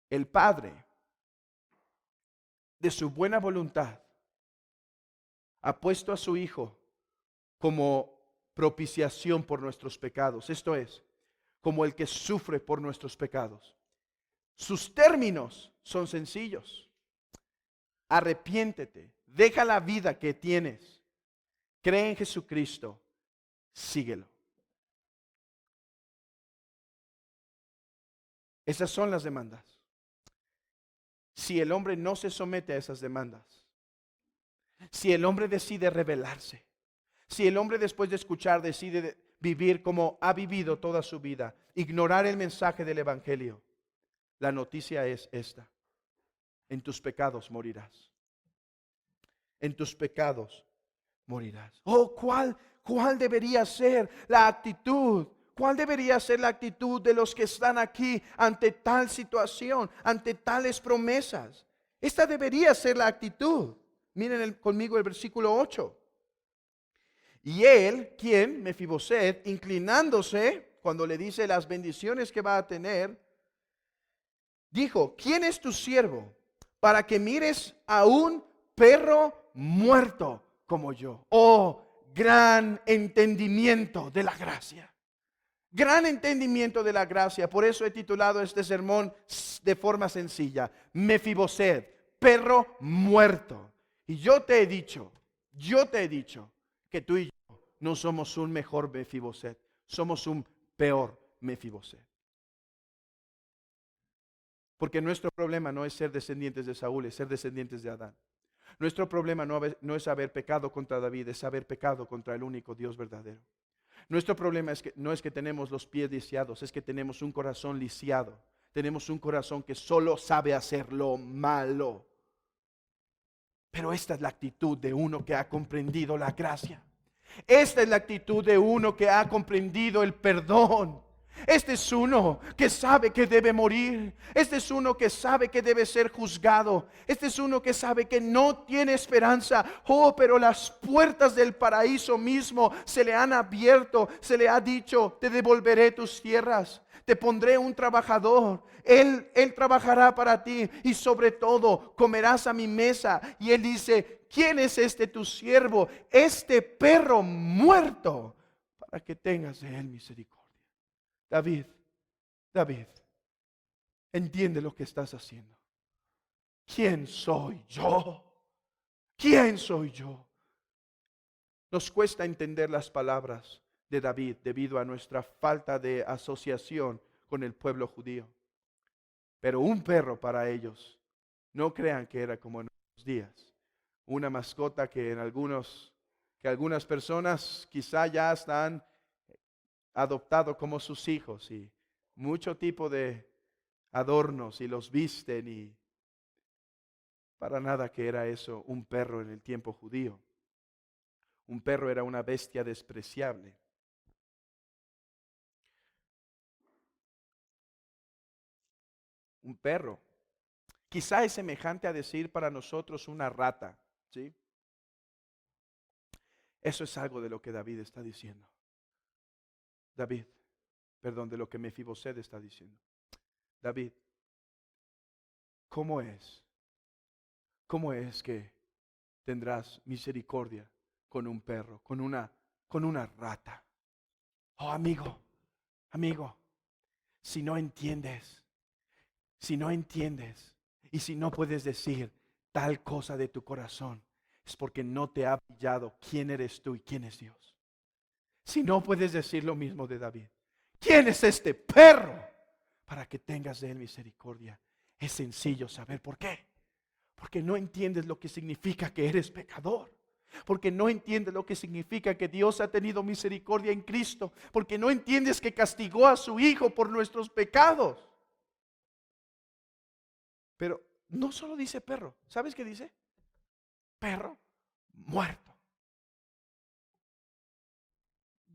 el Padre, de su buena voluntad, ha puesto a su Hijo como propiciación por nuestros pecados. Esto es, como el que sufre por nuestros pecados. Sus términos son sencillos. Arrepiéntete, deja la vida que tienes. Cree en Jesucristo, síguelo. Esas son las demandas. Si el hombre no se somete a esas demandas, si el hombre decide rebelarse, si el hombre después de escuchar decide vivir como ha vivido toda su vida, ignorar el mensaje del evangelio, la noticia es esta: en tus pecados morirás. En tus pecados morirás. ¿Cuál debería ser la actitud? ¿Cuál debería ser la actitud de los que están aquí ante tal situación, ante tales promesas? Esta debería ser la actitud. Miren conmigo el versículo 8. Y él, ¿quién? Mefiboset, inclinándose, cuando le dice las bendiciones que va a tener, dijo: ¿quién es tu siervo para que mires a un perro muerto como yo? Oh, gran entendimiento de la gracia. Gran entendimiento de la gracia. Por eso he titulado este sermón de forma sencilla: Mefiboset, perro muerto. Y yo te he dicho que tú y yo no somos un mejor Mefiboset, somos un peor Mefiboset. Porque nuestro problema no es ser descendientes de Saúl, es ser descendientes de Adán. Nuestro problema no es haber pecado contra David, es haber pecado contra el único Dios verdadero. Nuestro problema no es que tenemos los pies lisiados, es que tenemos un corazón lisiado. Tenemos un corazón que solo sabe hacer lo malo. Pero esta es la actitud de uno que ha comprendido la gracia. Esta es la actitud de uno que ha comprendido el perdón. Este es uno que sabe que debe morir. Este es uno que sabe que debe ser juzgado. Este es uno que sabe que no tiene esperanza. Pero las puertas del paraíso mismo se le han abierto. Se le ha dicho: te devolveré tus tierras. Te pondré un trabajador. Él trabajará para ti. Y sobre todo comerás a mi mesa. Y él dice: ¿quién es este tu siervo? Este perro muerto, para que tengas de él misericordia. David, entiende lo que estás haciendo. ¿Quién soy yo? ¿Quién soy yo? Nos cuesta entender las palabras de David debido a nuestra falta de asociación con el pueblo judío. Pero un perro para ellos, no crean que era como en nuestros días. Una mascota que algunas personas quizá ya están adoptado como sus hijos, y mucho tipo de adornos, y los visten, y para nada que era eso un perro en el tiempo judío. Un perro era una bestia despreciable. Un perro quizá es semejante a decir para nosotros una rata, ¿sí? Eso es algo de lo que David está diciendo. De lo que Mefiboset está diciendo. David, ¿cómo es? ¿Cómo es que tendrás misericordia con un perro, con una rata? Oh, amigo, si no entiendes Si no entiendes y si no puedes decir tal cosa de tu corazón, es porque no te ha brillado quién eres tú y quién es Dios. Si no puedes decir lo mismo de David, ¿quién es este perro? Para que tengas de él misericordia. Es sencillo saber por qué. Porque no entiendes lo que significa que eres pecador. Porque no entiendes lo que significa que Dios ha tenido misericordia en Cristo. Porque no entiendes que castigó a su Hijo por nuestros pecados. Pero no solo dice perro. ¿Sabes qué dice? Perro muerto.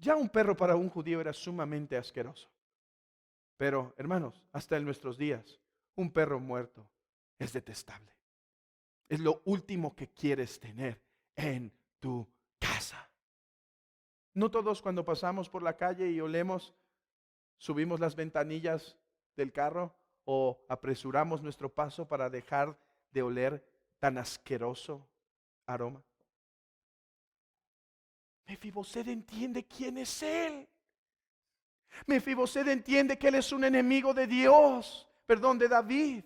Ya un perro para un judío era sumamente asqueroso. Pero, hermanos, hasta en nuestros días, un perro muerto es detestable. Es lo último que quieres tener en tu casa. No todos cuando pasamos por la calle y olemos, subimos las ventanillas del carro o apresuramos nuestro paso para dejar de oler tan asqueroso aroma. Mefiboset entiende quién es él. Mefiboset entiende que él es un enemigo de Dios, perdón, de David.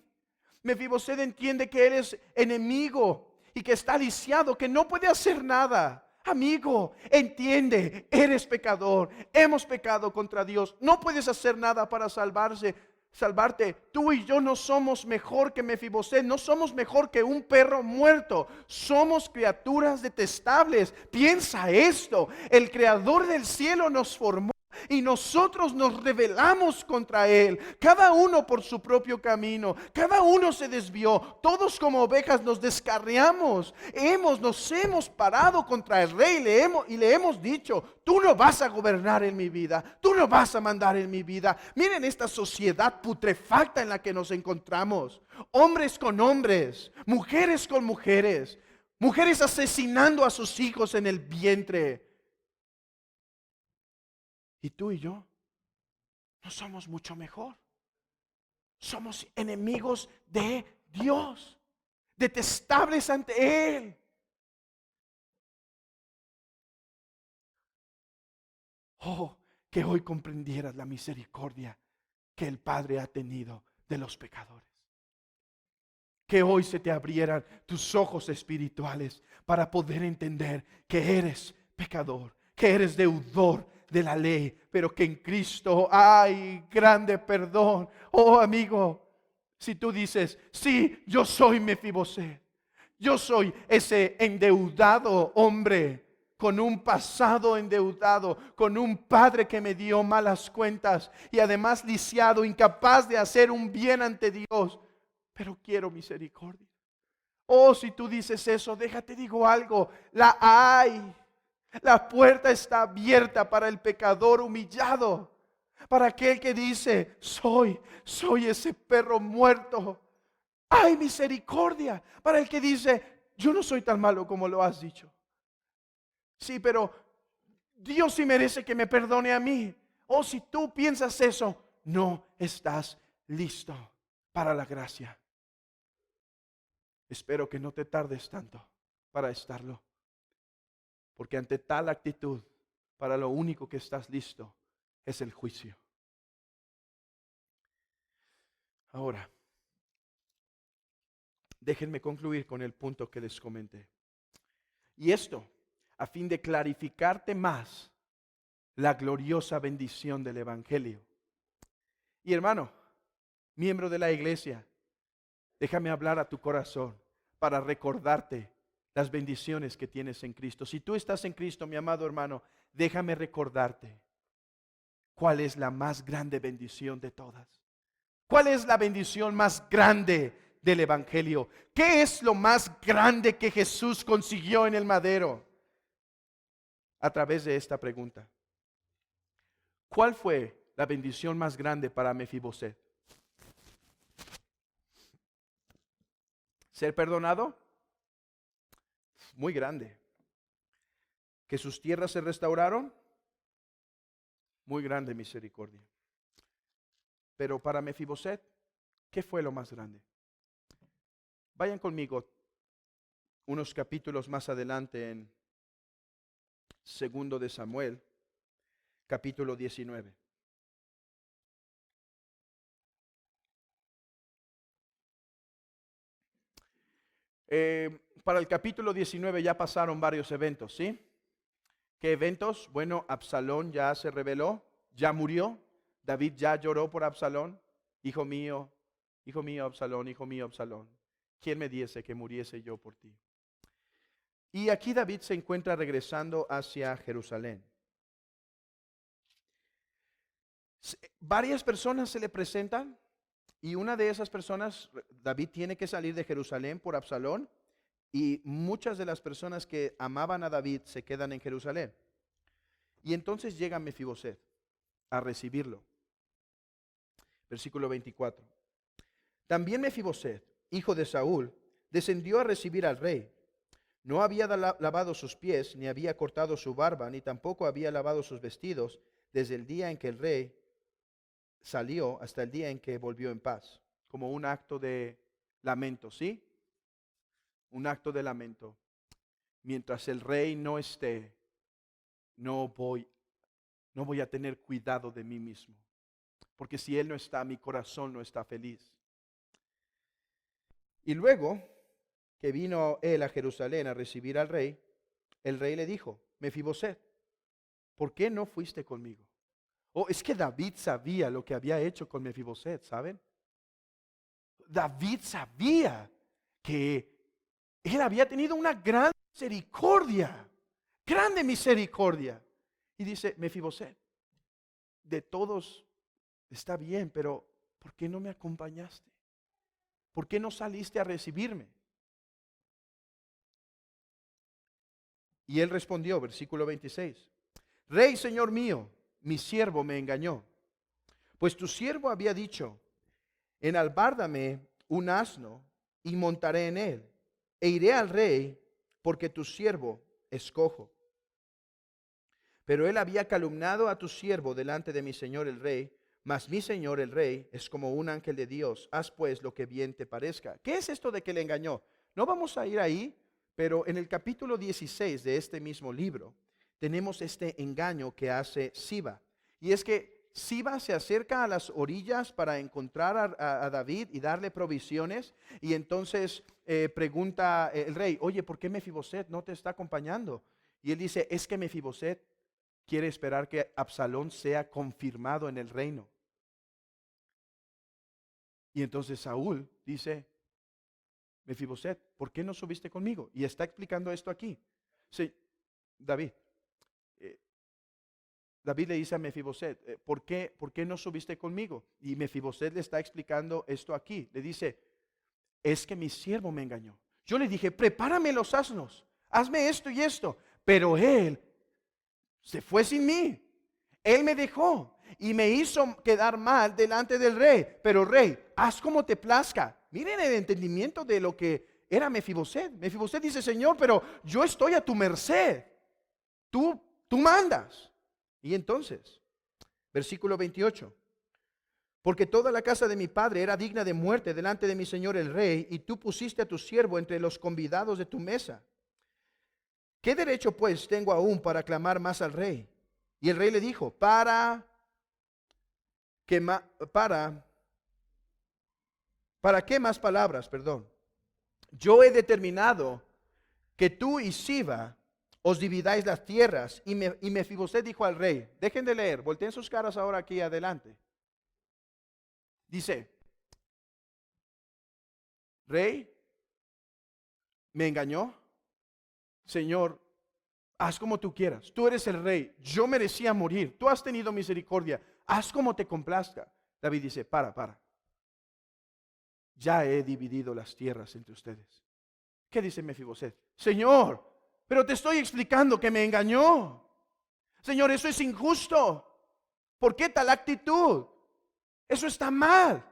Mefiboset entiende que él es enemigo y que está lisiado, que no puede hacer nada. Amigo, entiende, eres pecador, hemos pecado contra Dios, no puedes hacer nada para salvarte. Tú y yo no somos mejor que Mefiboset, no somos mejor que un perro muerto, somos criaturas detestables. Piensa esto, el creador del cielo nos formó y nosotros nos rebelamos contra él, cada uno por su propio camino, cada uno se desvió, todos como ovejas nos descarriamos, nos hemos parado contra el rey y le hemos dicho: tú no vas a gobernar en mi vida, tú no vas a mandar en mi vida. Miren esta sociedad putrefacta en la que nos encontramos, hombres con hombres, mujeres con mujeres, mujeres asesinando a sus hijos en el vientre. Y tú y yo no somos mucho mejor. Somos enemigos de Dios, detestables ante Él. Oh, que hoy comprendieras la misericordia que el Padre ha tenido de los pecadores. Que hoy se te abrieran tus ojos espirituales para poder entender que eres pecador, que eres deudor de la ley, pero que en Cristo hay grande perdón. Oh amigo, si tú dices: sí, yo soy Mefiboset, yo soy ese endeudado hombre con un pasado endeudado, con un padre que me dio malas cuentas y además lisiado, incapaz de hacer un bien ante Dios, pero quiero misericordia. Oh, si tú dices eso, déjate digo algo, la hay. La puerta está abierta para el pecador humillado, para aquel que dice: soy ese perro muerto. Hay misericordia para el que dice: yo no soy tan malo como lo has dicho. Sí, pero Dios sí merece que me perdone a mí. O si tú piensas eso, no estás listo para la gracia. Espero que no te tardes tanto para estarlo. Porque ante tal actitud, para lo único que estás listo es el juicio. Ahora, déjenme concluir con el punto que les comenté. Y esto, a fin de clarificarte más la gloriosa bendición del Evangelio. Y hermano, miembro de la iglesia, déjame hablar a tu corazón para recordarte las bendiciones que tienes en Cristo. Si tú estás en Cristo, mi amado hermano, déjame recordarte cuál es la más grande bendición de todas. ¿Cuál es la bendición más grande del Evangelio? ¿Qué es lo más grande que Jesús consiguió en el madero? A través de esta pregunta: ¿cuál fue la bendición más grande para Mefiboset? ¿Ser perdonado? Muy grande. ¿Que sus tierras se restauraron? Muy grande misericordia. Pero para Mefiboset, ¿qué fue lo más grande? Vayan conmigo unos capítulos más adelante en 2 de Samuel, capítulo 19. Para el capítulo 19 ya pasaron varios eventos, ¿sí? ¿Qué eventos? Bueno, Absalón ya se rebeló, ya murió. David ya lloró por Absalón. Hijo mío, Absalón, hijo mío, Absalón. ¿Quién me diese que muriese yo por ti? Y aquí David se encuentra regresando hacia Jerusalén. Varias personas se le presentan y una de esas personas, David tiene que salir de Jerusalén por Absalón y muchas de las personas que amaban a David se quedan en Jerusalén. Y entonces llega Mefiboset a recibirlo. Versículo 24. También Mefiboset, hijo de Saúl, descendió a recibir al rey. No había lavado sus pies, ni había cortado su barba, ni tampoco había lavado sus vestidos, desde el día en que el rey salió hasta el día en que volvió en paz, como un acto de lamento, ¿sí? Un acto de lamento. Mientras el rey no esté, no voy a tener cuidado de mí mismo, porque si él no está, mi corazón no está feliz. Y luego que vino él a Jerusalén a recibir al rey, el rey le dijo: Mefiboset, ¿por qué no fuiste conmigo? Oh, es que David sabía lo que había hecho con Mefiboset, ¿saben? David sabía que él había tenido una gran misericordia, grande misericordia. Y dice: Mefiboset, de todos está bien, pero ¿por qué no me acompañaste? ¿Por qué no saliste a recibirme? Y él respondió, versículo 26, Rey, señor mío, mi siervo me engañó, pues tu siervo había dicho: enalbárdame un asno y montaré en él, e iré al rey, porque tu siervo es cojo. Pero él había calumniado a tu siervo delante de mi señor el rey, mas mi señor el rey es como un ángel de Dios. Haz pues lo que bien te parezca. ¿Qué es esto de que le engañó? No vamos a ir ahí, pero en el capítulo 16 de este mismo libro tenemos este engaño que hace Siba. Y es que Siba se acerca a las orillas para encontrar a David y darle provisiones. Y entonces pregunta el rey: oye, ¿por qué Mefiboset no te está acompañando? Y él dice: es que Mefiboset quiere esperar que Absalón sea confirmado en el reino. Y entonces Saúl dice: Mefiboset, ¿por qué no subiste conmigo? Y está explicando esto aquí. Sí, David. David le dice a Mefiboset: ¿por qué no subiste conmigo? Y Mefiboset le está explicando esto aquí. Le dice: es que mi siervo me engañó. Yo le dije: prepárame los asnos, hazme esto y esto. Pero él se fue sin mí. Él me dejó y me hizo quedar mal delante del rey. Pero rey, haz como te plazca. Miren el entendimiento de lo que era Mefiboset. Mefiboset dice: Señor, pero yo estoy a tu merced. Tú mandas. Y entonces, versículo 28. Porque toda la casa de mi padre era digna de muerte delante de mi señor el rey, y tú pusiste a tu siervo entre los convidados de tu mesa. ¿Qué derecho pues tengo aún para clamar más al rey? Y el rey le dijo: ¿Para qué más palabras? Perdón. Yo he determinado que tú y Siba os dividáis las tierras. Y Mefiboset dijo al rey: dejen de leer, volteen sus caras ahora aquí adelante. Dice: Rey, me engañó. Señor, haz como tú quieras. Tú eres el rey. Yo merecía morir. Tú has tenido misericordia. Haz como te complazca. David dice: para. Ya he dividido las tierras entre ustedes. ¿Qué dice Mefiboset? Señor, pero te estoy explicando que me engañó. Señor, eso es injusto. ¿Por qué tal actitud? Eso está mal.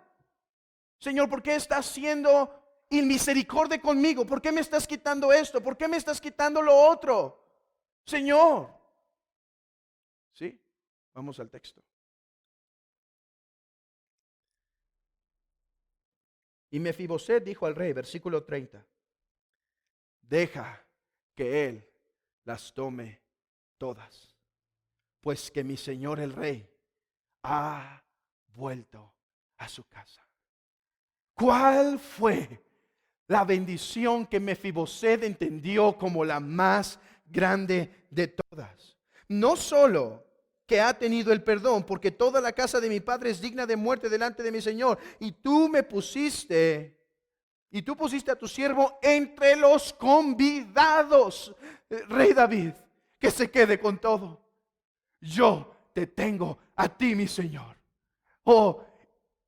Señor, ¿por qué estás siendo inmisericordia conmigo? ¿Por qué me estás quitando esto? ¿Por qué me estás quitando lo otro? Señor. ¿Sí? Vamos al texto. Y Mefiboset dijo al rey, versículo 30, deja que él las tome todas, pues que mi señor el rey ha vuelto a su casa. ¿Cuál fue La bendición que Mefiboset entendió como la más grande de todas. No solo que ha tenido el perdón, porque toda la casa de mi padre es digna de muerte delante de mi Señor. Y tú pusiste a tu siervo entre los convidados. Rey David, que se quede con todo. Yo te tengo a ti, mi Señor. Oh,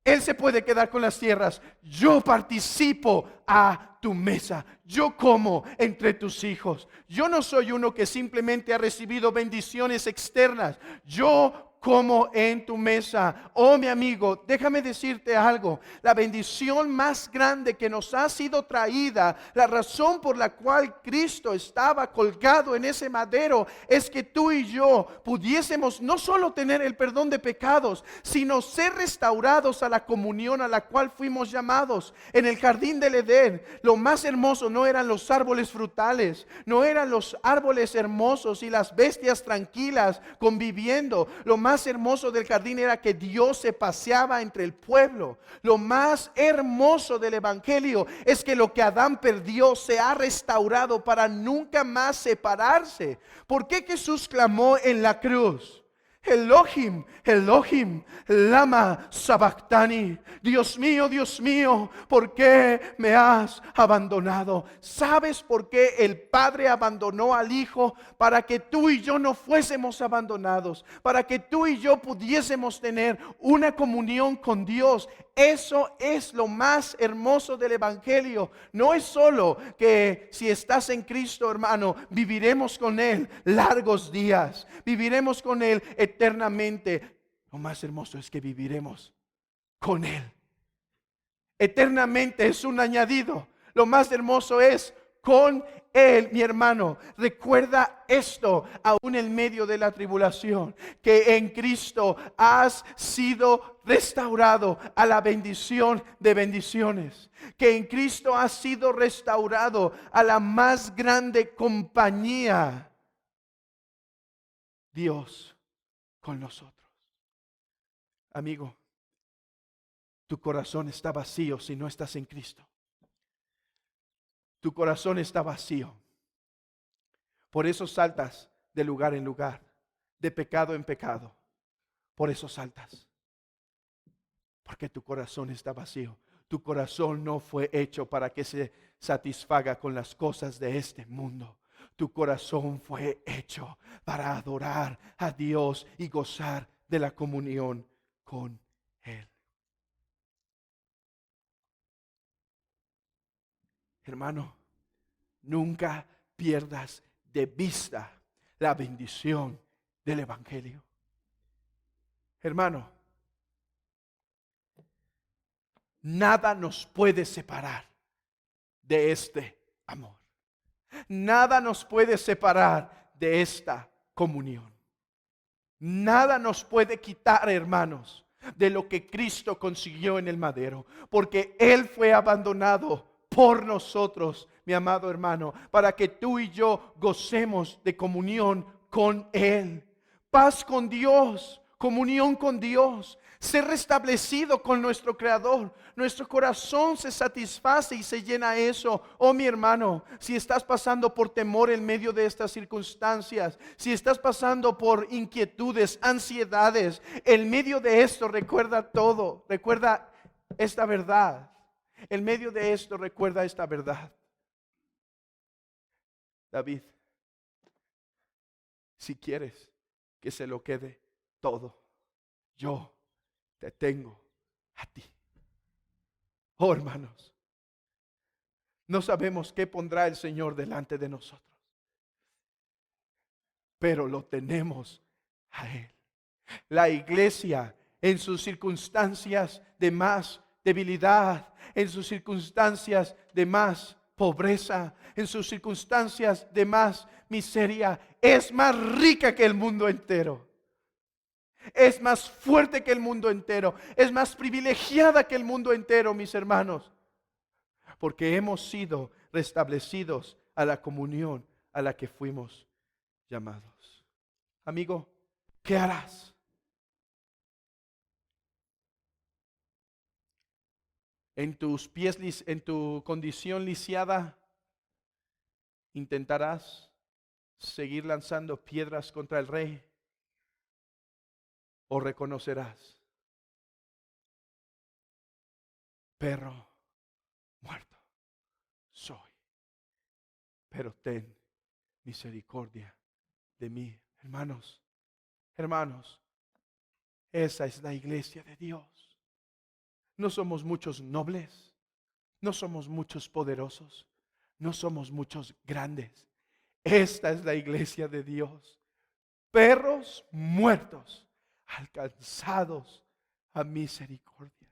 Él se puede quedar con las tierras. Yo participo a tu mesa. Yo como entre tus hijos. Yo no soy uno que simplemente ha recibido bendiciones externas. Yo como en tu mesa. Oh, mi amigo, déjame decirte algo. La bendición más grande que nos ha sido traída, la razón por la cual Cristo estaba colgado en ese madero, es que tú y yo pudiésemos no solo tener el perdón de pecados, sino ser restaurados a la comunión a la cual fuimos llamados. En el jardín del Edén, lo más hermoso no eran los árboles frutales, no eran los árboles hermosos y las bestias tranquilas conviviendo. Lo más hermoso del jardín era que Dios se paseaba entre el pueblo. Lo más hermoso del evangelio es que lo que Adán perdió se ha restaurado para nunca más separarse. ¿Por qué Jesús clamó en la cruz? Elohim, Elohim, lama sabactani. Dios mío, ¿por qué me has abandonado? ¿Sabes por qué el Padre abandonó al Hijo? Para que tú y yo no fuésemos abandonados, para que tú y yo pudiésemos tener una comunión con Dios. Eso es lo más hermoso del evangelio. No es solo que si estás en Cristo, hermano, viviremos con Él largos días, viviremos con Él eternamente. Lo más hermoso es que viviremos con Él eternamente. Es un añadido. Lo más hermoso es con Él, mi hermano. Recuerda esto, aún en medio de la tribulación, que en Cristo has sido restaurado a la bendición de bendiciones, que en Cristo has sido restaurado a la más grande compañía. Dios con nosotros. Amigo, tu corazón está vacío si no estás en Cristo. Tu corazón está vacío. Por eso saltas de lugar en lugar, de pecado en pecado. Por eso saltas. Porque tu corazón está vacío. Tu corazón no fue hecho para que se satisfaga con las cosas de este mundo. Tu corazón fue hecho para adorar a Dios y gozar de la comunión con Él. Hermano, nunca pierdas de vista la bendición del Evangelio. Hermano, nada nos puede separar de este amor. Nada nos puede separar de esta comunión. Nada nos puede quitar, hermanos, de lo que Cristo consiguió en el madero, porque Él fue abandonado por nosotros, mi amado hermano, para que tú y yo gocemos de comunión con Él. Paz con Dios, comunión con Dios, ser restablecido con nuestro Creador. Nuestro corazón se satisface y se llena eso. Oh, mi hermano, si estás pasando por temor en medio de estas circunstancias, si estás pasando por inquietudes, ansiedades, en medio de esto recuerda todo, recuerda esta verdad. En medio de esto recuerda esta verdad. David, si quieres que se lo quede todo, yo te tengo a ti. Oh, hermanos, no sabemos qué pondrá el Señor delante de nosotros, pero lo tenemos a Él. La iglesia en sus circunstancias de más debilidad, en sus circunstancias de más pobreza, en sus circunstancias de más miseria, es más rica que el mundo entero. Es más fuerte que el mundo entero. Es más privilegiada que el mundo entero, mis hermanos. Porque hemos sido restablecidos a la comunión a la que fuimos llamados. Amigo, ¿qué harás? en tus pies, en tu condición lisiada, intentarás seguir lanzando piedras contra el rey, o reconocerás: perro muerto soy, pero ten misericordia de mí. Hermanos, hermanos, esa es la iglesia de Dios. No somos muchos nobles, no somos muchos poderosos, no somos muchos grandes. Esta es la iglesia de Dios. Perros muertos, alcanzados a misericordia.